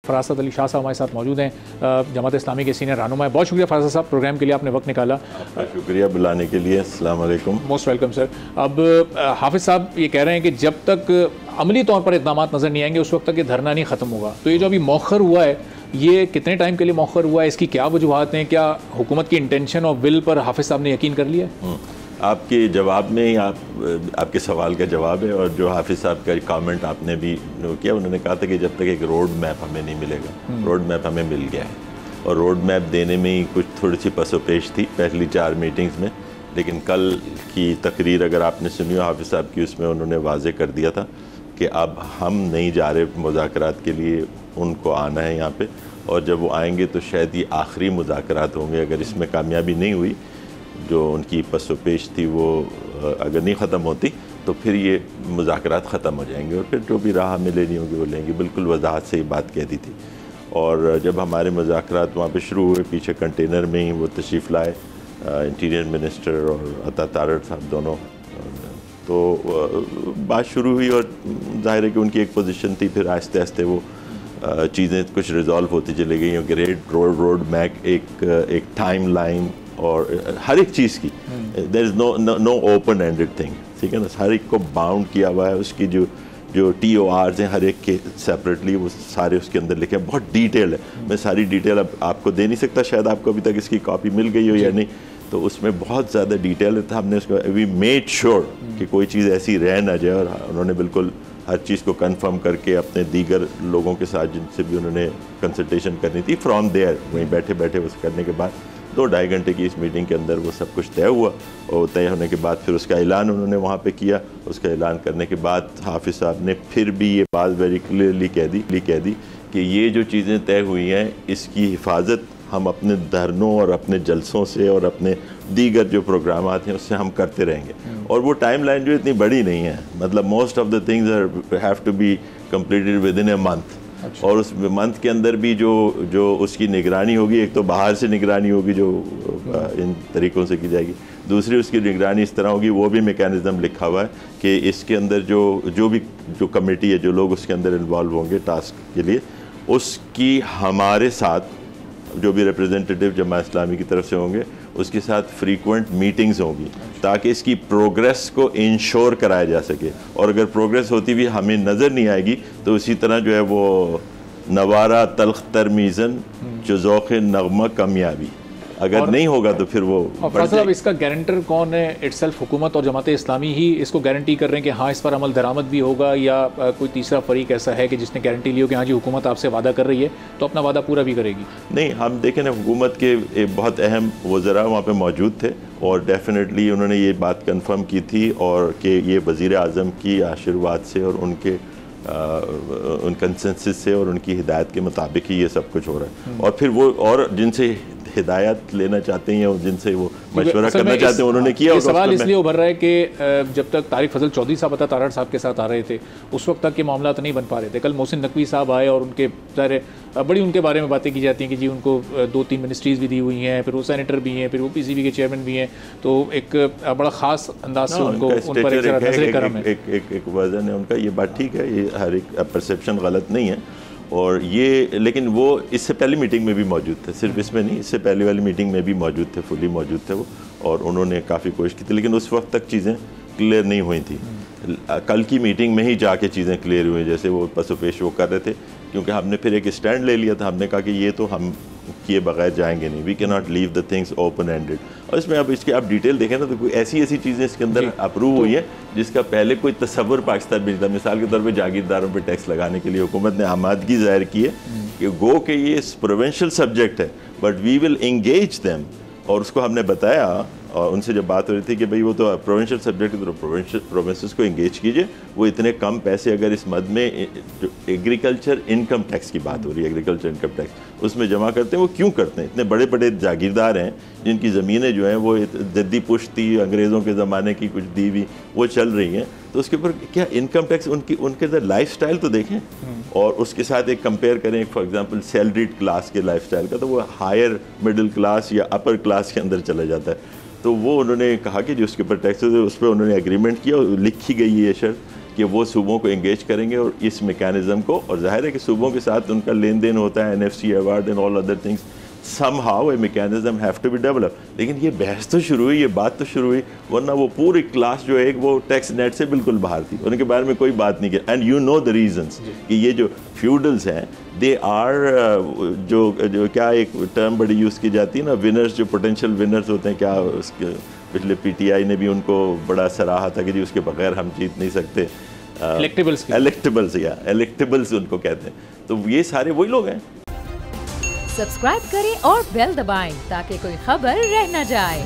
फरासत अली शाह साहब हमारे साथ मौजूद हैं, जमात इस्लामी के सीनियर रहनुमा है। बहुत शुक्रिया फरासत साहब, प्रोग्राम के लिए आपने वक्त निकाला। आपका शुक्रिया बुलाने के लिए। अस्सलाम वालेकुम। Most welcome sir. अब हाफिज़ साहब ये कह रहे हैं कि जब तक अमली तौर पर इक़दाम नज़र नहीं आएंगे उस वक्त तक ये धरना नहीं ख़त्म होगा। तो ये जो अभी मौखर हुआ है, ये कितने टाइम के लिए मौखर हुआ है, इसकी क्या वजूहत हैं? क्या हुकूमत की इंटेंशन और विल पर हाफिज़ साहब ने यकीन कर लिया है? आपके जवाब में ही आपके सवाल का जवाब है, और जो हाफिज़ साहब का कमेंट आपने भी किया, उन्होंने कहा था कि जब तक एक रोड मैप हमें नहीं मिलेगा। रोड मैप हमें मिल गया है, और रोड मैप देने में ही कुछ थोड़ी सी पसोपेश थी पहली 4 मीटिंग्स में, लेकिन कल की तकरीर अगर आपने सुनी हो हाफिज़ साहब की, उसमें उन्होंने वाज़े कर दिया था कि अब हम नहीं जा रहे मुज़ाकरात के लिए, उनको आना है यहाँ पे, और जब वो आएंगे तो शायद ये आखिरी मुज़ाकरात होंगे। अगर इसमें कामयाबी नहीं हुई, जो उनकी पसोपेश थी वो अगर नहीं ख़त्म होती, तो फिर ये मुज़ाकरात ख़त्म हो जाएंगे, और फिर जो भी राह हमें लेनी होगी वो लेंगे। बिल्कुल वजाहत से ये बात कह दी थी। और जब हमारे मुज़ाकरात वहाँ पे शुरू हुए, पीछे कंटेनर में ही वो तशरीफ़ लाए इंटीरियर मिनिस्टर और अता तारड़ साहब दोनों, तो बात शुरू हुई, और ज़ाहिर है कि उनकी एक पोजीशन थी। फिर आहिस्ते आहिस्ते वो चीज़ें कुछ रिजॉल्व होती चली गई। ग्रेट रोड मैप, एक टाइम लाइन, और हर एक चीज़ की there is no open ended thing, ठीक है ना। हर एक को बाउंड किया हुआ है। उसकी जो TORs हैं हर एक के सेपरेटली, वो सारे उसके अंदर लिखे हैं। बहुत डिटेल है, मैं सारी डिटेल अब आपको दे नहीं सकता, शायद आपको अभी तक इसकी कॉपी मिल गई हो या नहीं। तो उसमें बहुत ज़्यादा डिटेल था। हमने उसको वी मेड श्योर कि कोई चीज़ ऐसी रह ना जाए, और उन्होंने बिल्कुल हर चीज़ को कंफर्म करके अपने दीगर लोगों के साथ जिनसे भी उन्होंने कंसल्टेशन करनी थी, फ्रॉम देयर, वहीं बैठे बैठे उस करने के बाद 2-2.5 घंटे की इस मीटिंग के अंदर वो सब कुछ तय हुआ। और तय होने के बाद फिर उसका ऐलान उन्होंने वहाँ पे किया। उसका ऐलान करने के बाद हाफिज़ साहब ने फिर भी ये बात वेरी क्लियरली कह दी कि ये जो चीज़ें तय हुई हैं, इसकी हिफाजत हम अपने धरनों और अपने जलसों से और अपने दीगर जो प्रोग्राम हैं उससे हम करते रहेंगे। और वो टाइम लाइन जो इतनी बड़ी नहीं है, मतलब most of the things have to be completed within a month. और उस मंथ के अंदर भी जो उसकी निगरानी होगी, एक तो बाहर से निगरानी होगी जो इन तरीक़ों से की जाएगी, दूसरी उसकी निगरानी इस तरह होगी, वो भी मैकेनिज़्म लिखा हुआ है कि इसके अंदर जो कमेटी है, जो लोग उसके अंदर इन्वॉल्व होंगे टास्क के लिए, उसकी हमारे साथ जो भी रिप्रेजेंटेटिव जमात इस्लामी की तरफ से होंगे उसके साथ फ्रीक्वेंट मीटिंग्स होंगी, ताकि इसकी प्रोग्रेस को इंश्योर कराया जा सके। और अगर प्रोग्रेस होती हुई हमें नज़र नहीं आएगी तो इसी तरह जो है वो नवारा तल्ख तरमीज़न जुज़ौक़ नग़मा कामयाबी, अगर नहीं होगा तो फिर वो। अब इसका गारंटर कौन है? इटसेल्फ हुकूमत और जमात इस्लामी ही इसको गारंटी कर रहे हैं कि हाँ इस पर अमल दरामद भी होगा, या कोई तीसरा फरीक ऐसा है कि जिसने गारंटी ली हो कि हाँ जी हुकूमत आपसे वादा कर रही है तो अपना वादा पूरा भी करेगी? नहीं, हम देखें ना, हुकूमत के एक बहुत अहम वज़रा वहाँ पर मौजूद थे, और डेफिनेटली उन्होंने ये बात कन्फर्म की थी, और कि ये वज़ीर आज़म की आशीर्वाद से और उनके उन कंसेंसस से और उनकी हिदायत के मुताबिक ही ये सब कुछ हो रहा है। और फिर वो और जिनसे हिदायत लेना चाहते हैं और जिनसे वो मशवरा करना चाहते हैं उन्होंने किया। सवाल इसलिए उभर रहा है कि जब तक तारिक फजल चौधरी साहब अता तारड़ साहब के साथ आ रहे थे उस वक्त तक के मामला नहीं बन पा रहे थे। कल मोहसिन नकवी साहब आए और उनके ज़ाहिर बड़ी उनके बारे में बातें की जाती हैं कि जी उनको 2-3 मिनिस्ट्रीज़ भी दी हुई हैं, फिर वो सेनेटर भी हैं, फिर वो PCB के चेयरमैन भी हैं, तो एक बड़ा ख़ास अंदाज से उनको उन पर एक करम है, एक वज़न है उनका। ये बात ठीक है, ये हर एक परसेप्शन गलत नहीं है। और ये लेकिन वो इससे पहली मीटिंग में भी मौजूद थे, सिर्फ इसमें नहीं, इससे पहले वाली मीटिंग में भी मौजूद थे, फुली मौजूद थे वो, और उन्होंने काफ़ी कोशिश की थी, लेकिन उस वक्त तक चीज़ें क्लियर नहीं हुई थी। कल की मीटिंग में ही जाके चीज़ें क्लियर हुई, जैसे वो पसोपेश वो कर रहे थे, क्योंकि हमने फिर एक स्टैंड ले लिया था। हमने कहा कि ये तो हम किए बगैर जाएंगे नहीं, we can not leave the things open ended. और इसमें अब इसके आप डिटेल देखें ना तो कोई ऐसी चीज़ें इसके अंदर अप्रूव हुई है जिसका पहले कोई तस्वर पाकिस्तान में नहीं था। मिसाल के तौर पर जागीरदारों पर टैक्स लगाने के लिए हुकूमत ने आमादगी ज़ाहिर की है कि गो के ये प्रोविंशियल सब्जेक्ट है, but we will engage them. और उसको हमने बताया, और उनसे जब बात हो रही थी कि भाई वो तो प्रोविंशियल सब्जेक्ट है, तो प्रोविंसेस को इंगेज कीजिए। वो इतने कम पैसे अगर इस मद में जो एग्रीकल्चर इनकम टैक्स की बात हो रही है, एग्रीकल्चर इनकम टैक्स उसमें जमा करते हैं, वो क्यों करते हैं? इतने बड़े बड़े जागीरदार हैं जिनकी ज़मीनें जो हैं वो जद्दी पुश्ती अंग्रेज़ों के ज़माने की कुछ दी हुई वो चल रही हैं, तो उसके ऊपर क्या इनकम टैक्स उनके अंदर लाइफ स्टाइल तो देखें, और उसके साथ एक कंपेयर करें फॉर एग्जांपल सैलरीड क्लास के लाइफ स्टाइल का, तो वो हायर मिडिल क्लास या अपर क्लास के अंदर चला जाता है। तो वो उन्होंने कहा कि जो उसके ऊपर टैक्स है उस पर उन्होंने एग्रीमेंट किया और लिखी गई ये शर्त कि वो सूबों को एंगेज करेंगे और इस मेकैनिज़म को, और जाहिर है कि सूबों के साथ उनका लेन देन होता है, NFC award and all other things, somehow a mechanism have to be developed। लेकिन ये बहस तो शुरू हुई, ये बात तो शुरू हुई, वरना वो पूरी क्लास जो है वो टैक्स नेट से बिल्कुल बाहर थी, उनके बारे में कोई बात नहीं की। And you know the reasons कि ये जो फ्यूडल्स हैं दे आर जो क्या एक टर्म बड़ी यूज़ की जाती है ना, विनर्स, जो पोटेंशियल विनर्स होते हैं, क्या उसके पिछले PTI ने भी उनको बड़ा सराहा था कि जी उसके बगैर हम जीत नहीं सकते। इलेक्टेबल्स उनको कहते हैं। तो ये सारे वही लोग हैं। सब्सक्राइब करें और बेल दबाएं ताकि कोई खबर रह न जाए।